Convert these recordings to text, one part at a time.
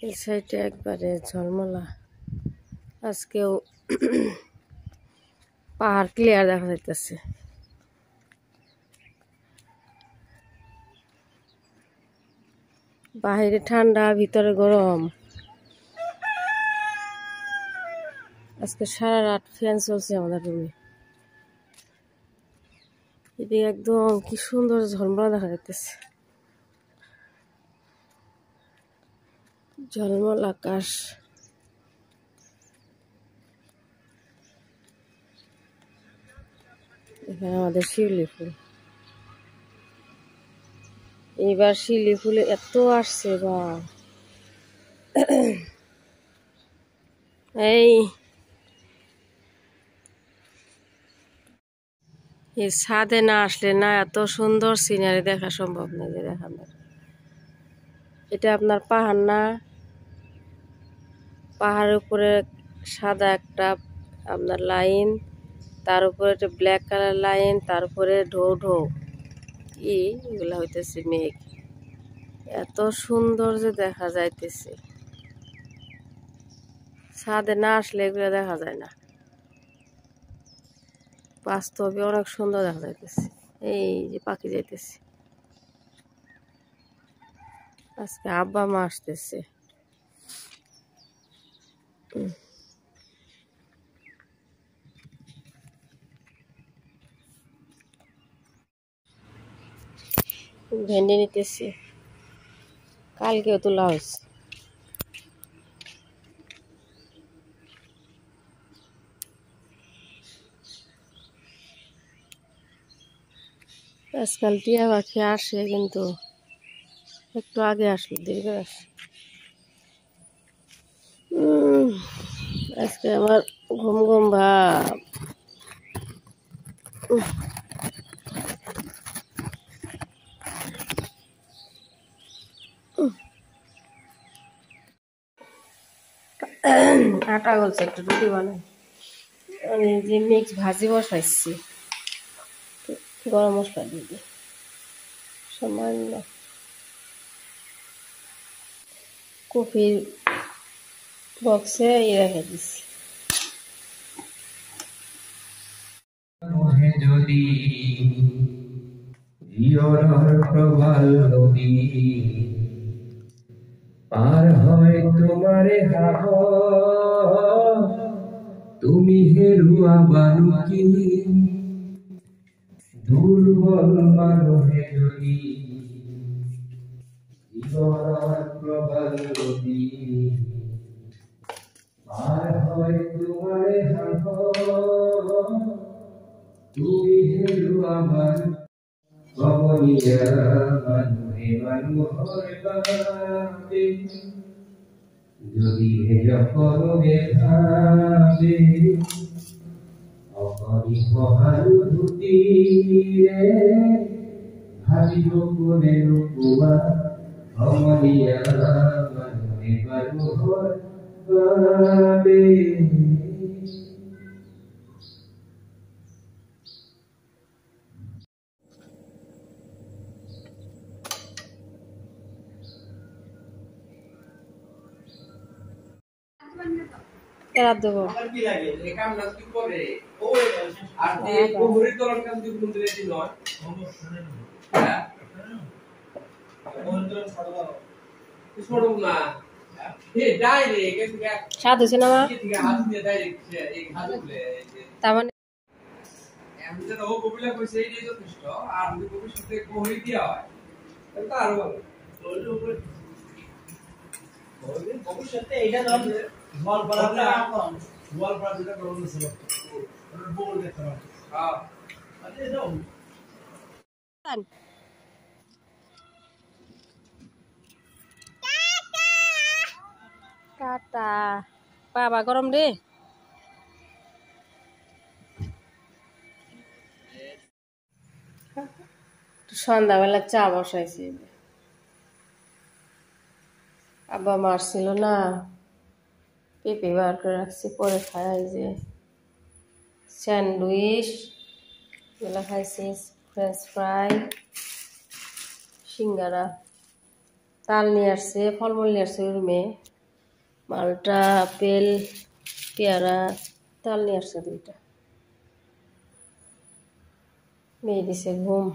এই সাইডে একবারে ঝলমলা। আজকেও পাহাড় ক্লিয়ার দেখা যাইতেছে। বাহিরে ঠান্ডা, ভিতরে গরম। আজকে সারা রাত ফ্যান চলছে আমাদের রুমে। এদিকে একদম কি সুন্দর ঝলমলা দেখা যাইতেছে। ঝলমল আকাশ। এখানে আমাদের শিউলি ফুল। এইবার শিউলি ফুলে এত আসছে বা এই ছাদে না আসলে না এত সুন্দর সিনারি দেখা সম্ভব না। যে দেখানোর এটা আপনার পাহাড় না, পাহাড়ের উপরে সাদা একটা আপনার লাইন, তার উপরে একটা ব্ল্যাক কালার লাইন, তার উপরে ঢৌ ঢৌ এগুলা হইতেছে মেঘ। এত সুন্দর যে দেখা যাইতেছে, ছাদে না আসলে এগুলো দেখা যায় না। বাস্তবে অনেক সুন্দর দেখা যাইতেছে। এই যে পাখি যাইতেছে, আজকে আব্বা মা আসতেছে। ভেন্ডি নিতেছি, কালকেও তোলা হয়েছে। আজকাল টিয়া পাখি আসে, কিন্তু একটু আগে আসলো, দেরি করে আসে। আজকে আমার ঘুম ঘুম ভাব। আটা গলছে, একটু রুটি বানাই। আমি যে মিক্স ভাজি বসাইছি, গরম মশলা দিয়ে দিই সামান্য। কফির বক্সে রেখে দিছি। যদি প্রবাল নদী পার হয় তোমারে হাহ, তুমি হেরুয়া বালুকি দুর্বল মানুষে যদি প্রবাল নদী পার হয় তোমারে হাহ, তুমি হেরুয়া বালু কমলিয়া মানুহে মানুহর বাপে যদি যখনে ভাবে অপরিহ হারুতি রে ভাবিব কোনে রূপা কমলিয়া মানুহে মানুহর বাপে। এরা দেবো স্বাদ হয়েছে না মা? তার মানে ভবিষ্যতে এইটা জল পড়াটা জল পড়া যেটা করবো ছিল ওটা বল দেখতে পারো। হ্যাঁ আরে দাও টাটা। বাবা গরম রে। সন্ধ্যাবেলা চা বসাইছি, আব্বা মারছিল না, পেঁপে বার করে রাখছি, পরে খাই। যে স্যান্ডউইচ এগুলো খাইছি, ফ্রেঞ্চ ফ্রাই, সিঙ্গারা, তাল নিয়ে আসছে, ফলমূল নিয়ে আসছে রুমে। মালটা, আপেল, পেয়ারা, তাল নিয়ে আসছে 2টা। মেয়ে দিছে ঘুম।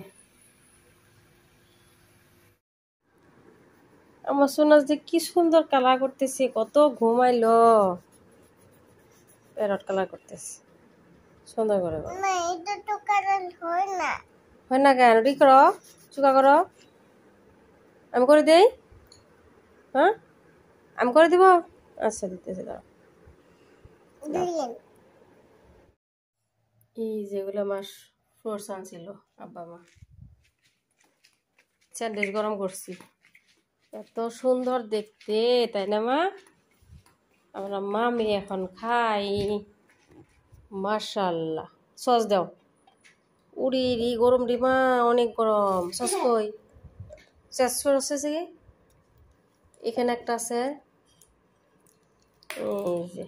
আমার সোনাজ যে কি সুন্দর কালার করতেছে, কত ঘুমাইলো। প্যারট কালার করতেছে সুন্দর করে। এটা তো কারণ হয় না। হয় না কেন? ঠিক করো, চুকা করো। আমি করে দেই? হ্যাঁ, আমি করে দিব। আচ্ছা, দিতেছি দাঁড়াও। এই যেগুলো আমার ফ্রুটস আনছিল আব্বা মা, স্যান্ডউইচ গরম করছি। এত সুন্দর দেখতে, তাই না মা? আমরা মামি এখন খাই। মাশাল্লাহ। সস দাও। উড়ি রি গরম রি মা, অনেক গরম। সস কই? সস আছে কি? এখানে একটা আছে। এই যে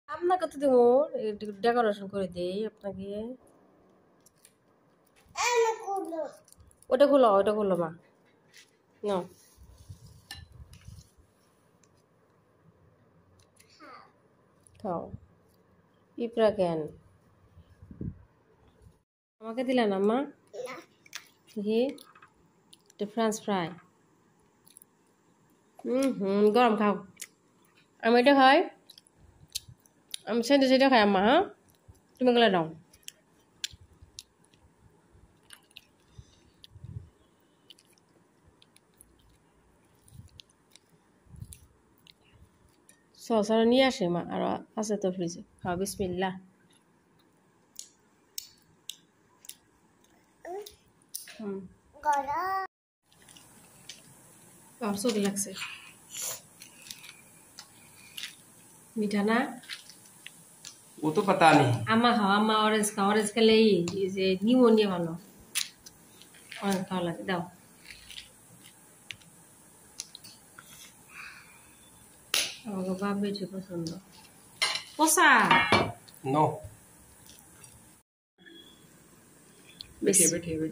আপনাকে তো দেবো, ডেকোরেশন করে দিই আপনাকে। ওটা খুলো মা। না, খাও। পিঁপড়া কেন আমাকে দিলে না মা? দেখি, ফ্রেঞ্চ ফ্রাই। গরম খাও। আমি এটা খাই, আমি স্যান্ডউইচ এটা খাই আম্মা। হ্যাঁ, তুমি গেলে নাও। সস আরো নিয়ে আসে মা, আরো আছে তো ফ্রিজে। খাও, বিসমিল্লাহ। চোখ লাগছে। मीठा ना? वो तो पता नहीं। अम्मा खाओ, अम्मा ऑरेंज खाओ। ऑरेंज খেলে এই যে নিউমোনিয়া ভালো। অরেঞ্জ খাওয়া লাগে, দাও। আমাকে বাপ বেশি পছন্দ। পোষা नो।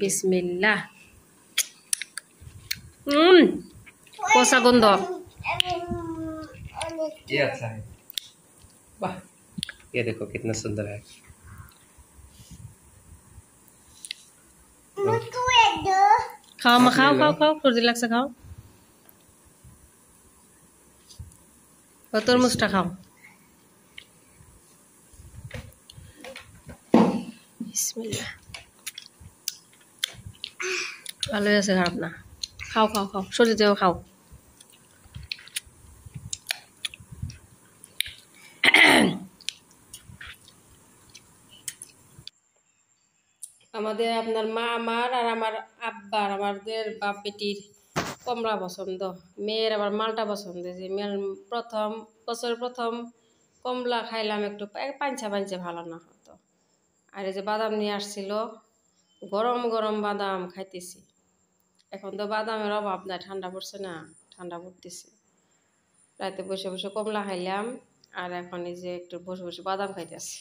বিসমিল্লাহ। পোষা গন্ধ। ये अच्छा है। वाह, ये देखो कितना सुंदर है। खाओ मা, খাও খাও খাও, সর্দি লাগছে, খাও। তরমুজটা খাও। বিসমিল্লাহ। ভালোই আছে, খারাপ না। খাও খাও খাও, সর্দি দেও, খাও। আমাদের আপনার মা আমার আর আমার আব্বার, আমাদের বাপ বেটির কমলা পছন্দ, মেয়ের আবার মালটা পছন্দ। যে মেয়ের বছরের প্রথম কমলা খাইলাম, একটু পাঞ্চা পাঞ্চা ভালো না হতো। আর এই যে বাদাম নিয়ে আসছিল, গরম গরম বাদাম খাইতেছি। এখন তো বাদামের অভাব নাই, ঠান্ডা পড়ছে না, ঠান্ডা পড়তেছে। রাতে বসে বসে কমলা খাইলাম, আর এখন এই যে একটু বসে বসে বাদাম খাইতেছি।